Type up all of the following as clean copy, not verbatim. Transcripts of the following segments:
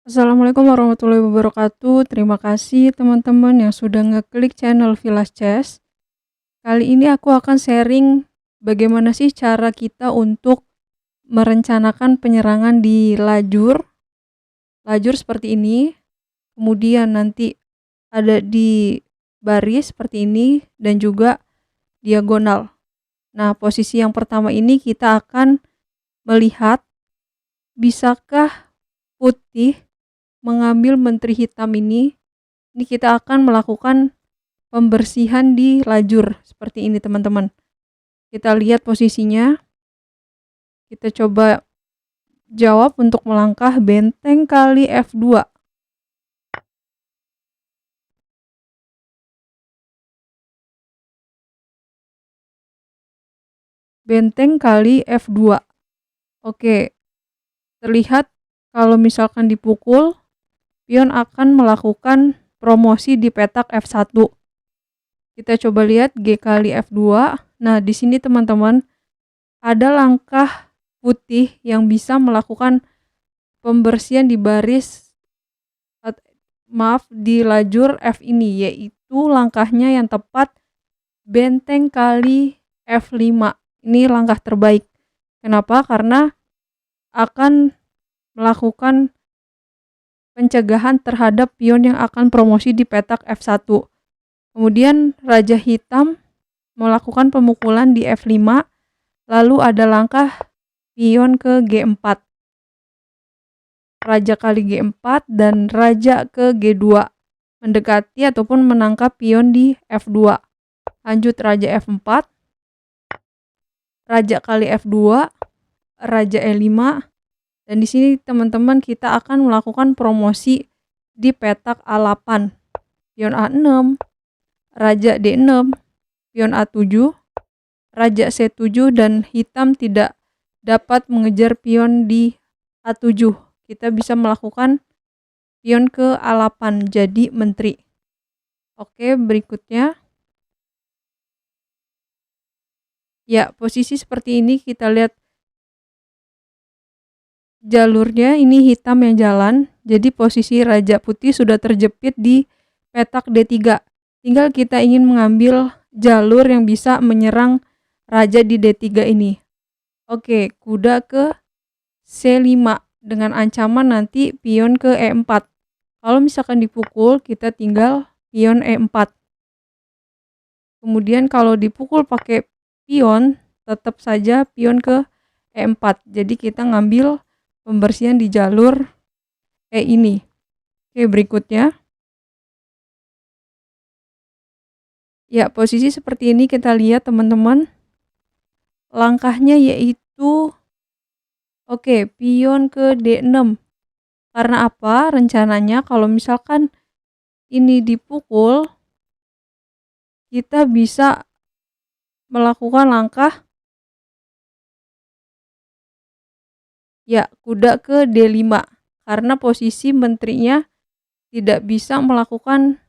Assalamualaikum warahmatullahi wabarakatuh. Terima kasih teman-teman yang sudah ngeklik channel Vilas Chess. Kali ini aku akan sharing bagaimana sih cara kita untuk merencanakan penyerangan di lajur seperti ini. Kemudian nanti ada di baris seperti ini dan juga diagonal. Nah, posisi yang pertama ini kita akan melihat bisakah putih mengambil menteri hitam ini. Ini kita akan melakukan pembersihan di lajur seperti ini teman-teman. Kita lihat posisinya. Kita coba jawab untuk melangkah benteng kali F2. Benteng kali F2. Oke, terlihat kalau misalkan dipukul, pion akan melakukan promosi di petak F1. Kita coba lihat G kali F2. Nah, di sini teman-teman ada langkah putih yang bisa melakukan pembersihan di baris di lajur F ini, yaitu langkahnya yang tepat benteng kali F5. Ini langkah terbaik. Kenapa? Karena akan melakukan pencegahan terhadap pion yang akan promosi di petak F1. Kemudian raja hitam melakukan pemukulan di F5, lalu ada langkah pion ke G4. Raja kali G4 dan raja ke G2 mendekati ataupun menangkap pion di F2. Lanjut raja F4, raja kali F2, raja E5, dan di sini teman-teman kita akan melakukan promosi di petak A8. Pion A6, raja D6, pion A7, raja C7, dan hitam tidak dapat mengejar pion di A7. Kita bisa melakukan pion ke A8 jadi menteri. Oke, berikutnya. Ya, posisi seperti ini kita lihat jalurnya, ini hitam yang jalan. Jadi posisi raja putih sudah terjepit di petak D3. Tinggal kita ingin mengambil jalur yang bisa menyerang raja di D3 ini. Oke, kuda ke C5 dengan ancaman nanti pion ke E4. Kalau misalkan dipukul, kita tinggal pion E4. Kemudian kalau dipukul pakai pion, tetap saja pion ke E4. Jadi kita ngambil pembersihan di jalur E ini. Oke, berikutnya. Ya, posisi seperti ini kita lihat teman-teman. Langkahnya yaitu pion ke D6. Karena apa? Rencananya kalau misalkan ini dipukul, kita bisa melakukan langkah kuda ke D5. Karena posisi menterinya tidak bisa melakukan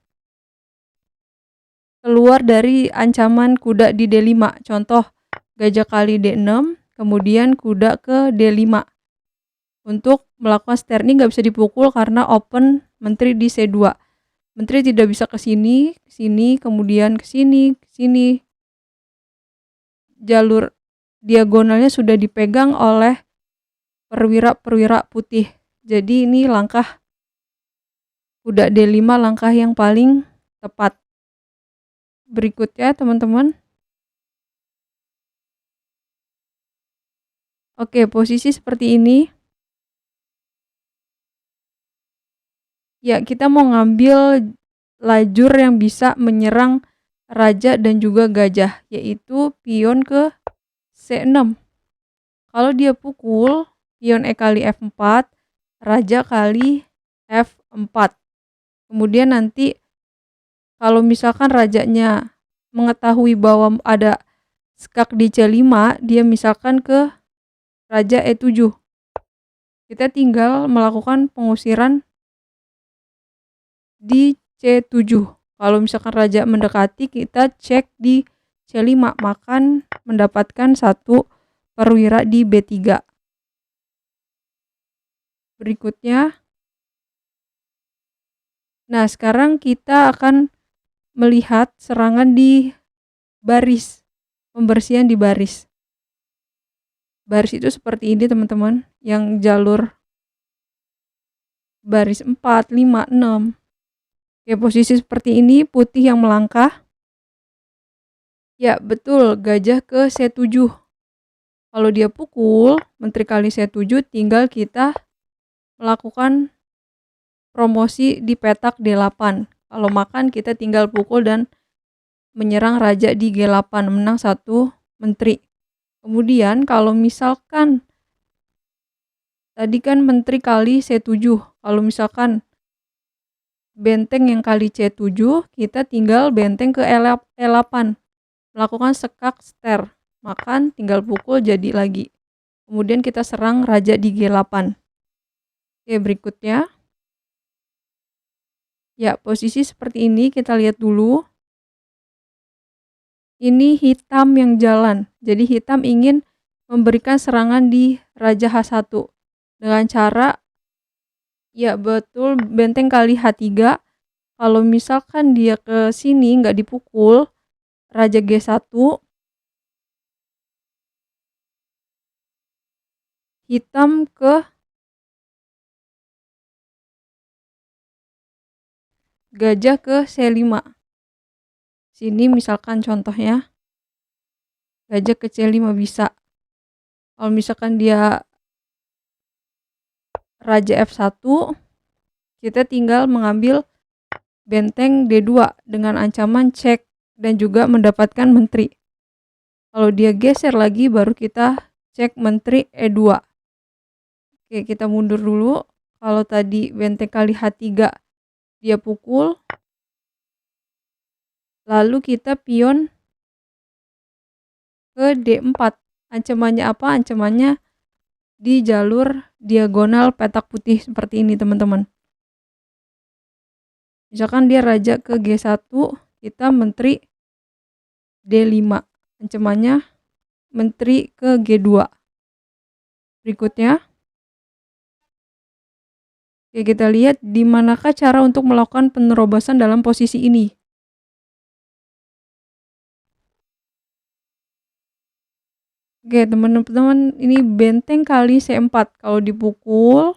keluar dari ancaman kuda di D5. Contoh gajah kali D6, kemudian kuda ke D5. Untuk melakukan ster ini nggak bisa dipukul karena open menteri di C2. Menteri tidak bisa ke sini, kemudian ke sini, ke sini. Jalur diagonalnya sudah dipegang oleh perwira-perwira putih. Jadi ini langkah kuda D5, langkah yang paling tepat. Berikutnya teman-teman. Oke, posisi seperti ini. Ya, kita mau ngambil lajur yang bisa menyerang raja dan juga gajah, yaitu pion ke C6. Kalau dia pukul, pion E kali F4, raja kali F4. Kemudian nanti kalau misalkan rajanya mengetahui bahwa ada skak di C5, dia misalkan ke raja E7. Kita tinggal melakukan pengusiran di C7. Kalau misalkan raja mendekati, kita cek di C5, makan mendapatkan satu perwira di B3. Berikutnya, Nah, sekarang kita akan melihat serangan di baris, pembersihan di baris. Baris itu seperti ini teman-teman, yang jalur baris 4, 5, 6. Oke, posisi seperti ini, putih yang melangkah. Ya, betul, gajah ke C7. Kalau dia pukul, menteri kali C7, tinggal kita melakukan promosi di petak D8. Kalau makan, kita tinggal pukul dan menyerang raja di G8, menang 1 menteri. Kemudian kalau misalkan tadi kan menteri kali C7, kalau misalkan benteng yang kali C7, kita tinggal benteng ke E8, melakukan sekak ster, makan tinggal pukul jadi lagi. Kemudian kita serang raja di G8. Oke, berikutnya. Ya, posisi seperti ini kita lihat dulu. Ini hitam yang jalan. Jadi hitam ingin memberikan serangan di raja H1 dengan cara, ya betul, benteng kali H3. Kalau misalkan dia ke sini nggak dipukul, raja G1, hitam ke gajah ke C5. Sini misalkan contohnya gajah ke C5 bisa. Kalau misalkan dia raja F1, kita tinggal mengambil benteng D2 dengan ancaman cek dan juga mendapatkan menteri. Kalau dia geser lagi baru kita cek menteri E2. Oke, kita mundur dulu. Kalau tadi benteng kali H3 dia pukul, lalu kita pion ke D4. Ancamannya apa? Ancamannya di jalur diagonal petak putih seperti ini teman-teman. Misalkan dia raja ke G1, kita menteri D5. Ancamannya menteri ke G2. Berikutnya, oke, kita lihat di manakah cara untuk melakukan penerobosan dalam posisi ini. Oke, teman-teman, ini benteng kali C4. Kalau dipukul,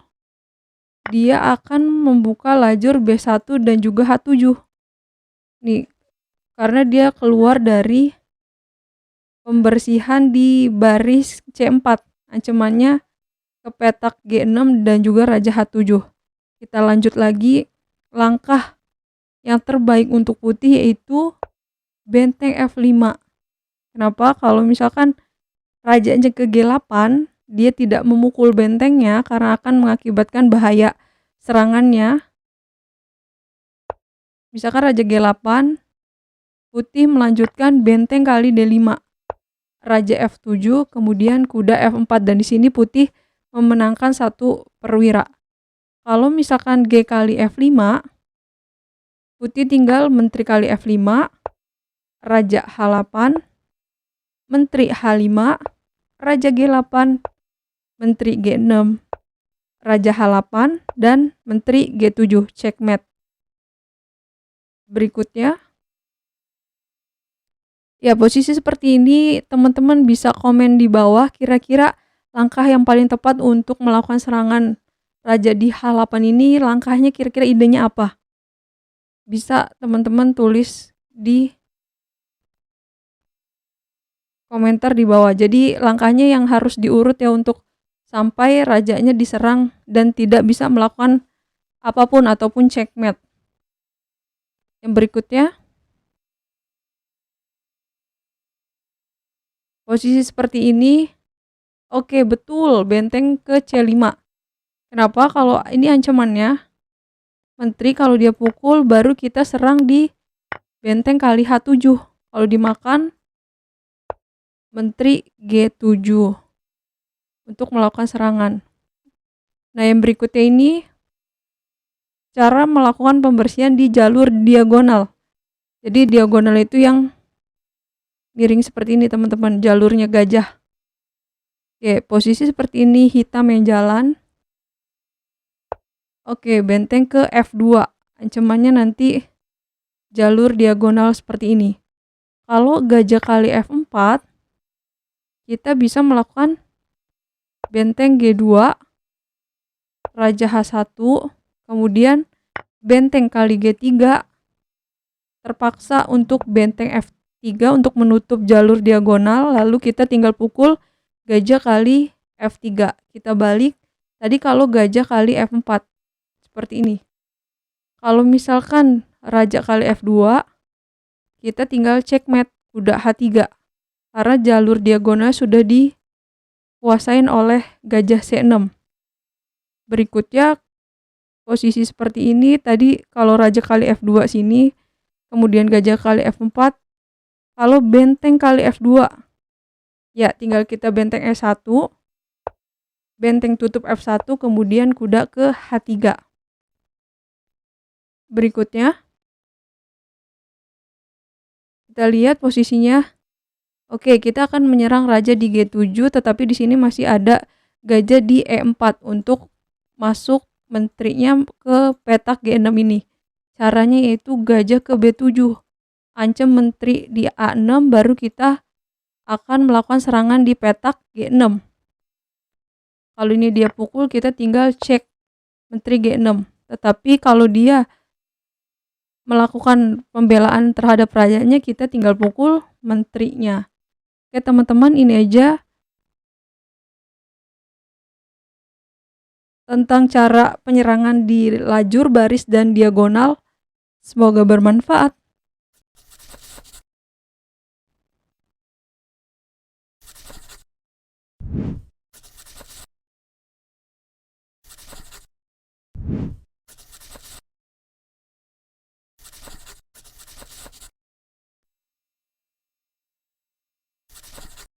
dia akan membuka lajur B1 dan juga H7. Nih, karena dia keluar dari pembersihan di baris C4. Ancamannya ke petak G6 dan juga raja H7. Kita lanjut lagi. Langkah yang terbaik untuk putih yaitu benteng F5. Kenapa? Kalau misalkan rajanya ke G8, dia tidak memukul bentengnya karena akan mengakibatkan bahaya serangannya. Misalkan raja G8, putih melanjutkan benteng kali D5. Raja F7, kemudian kuda F4, dan di sini putih memenangkan 1 perwira. Kalau misalkan G kali F5, putih tinggal menteri kali F5, raja H8, menteri H5, raja G8, menteri G6, raja H8, dan menteri G7, checkmate. Berikutnya, ya posisi seperti ini teman-teman bisa komen di bawah kira-kira langkah yang paling tepat untuk melakukan serangan raja di H8 ini, langkahnya kira-kira idenya apa? Bisa teman-teman tulis di komentar di bawah. Jadi langkahnya yang harus diurut ya untuk sampai rajanya diserang dan tidak bisa melakukan apapun ataupun checkmate. Yang berikutnya, posisi seperti ini. Oke, betul, benteng ke C5. Kenapa? Kalau ini ancamannya menteri, kalau dia pukul baru kita serang di benteng kali H7. Kalau dimakan menteri G7 untuk melakukan serangan. Nah, yang berikutnya ini cara melakukan pembersihan di jalur diagonal. Jadi diagonal itu yang miring seperti ini teman-teman, jalurnya gajah. Oke, posisi seperti ini, hitam yang jalan. Oke, benteng ke F2. Ancamannya nanti jalur diagonal seperti ini. Kalau gajah kali F4, kita bisa melakukan benteng G2, raja H1, kemudian benteng kali G3, terpaksa untuk benteng F3 untuk menutup jalur diagonal, lalu kita tinggal pukul gajah kali F3. Kita balik, tadi kalau gajah kali F4, seperti ini. Kalau misalkan raja kali F2, kita tinggal checkmate kuda H3, karena jalur diagonal sudah dikuasain oleh gajah C6. Berikutnya, posisi seperti ini, tadi kalau raja kali F2 sini, kemudian gajah kali F4, kalau benteng kali F2, ya tinggal kita benteng E1, benteng tutup F1, kemudian kuda ke H3. Berikutnya, kita lihat posisinya. Oke, kita akan menyerang raja di G7, tetapi di sini masih ada gajah di E4 untuk masuk menterinya ke petak G6 ini. Caranya yaitu gajah ke B7, ancam menteri di A6, baru kita akan melakukan serangan di petak G6. Kalau ini dia pukul, kita tinggal cek menteri G6. Tetapi kalau dia melakukan pembelaan terhadap rajanya, kita tinggal pukul menterinya. Oke teman-teman, ini aja tentang cara penyerangan di lajur, baris, dan diagonal. Semoga bermanfaat.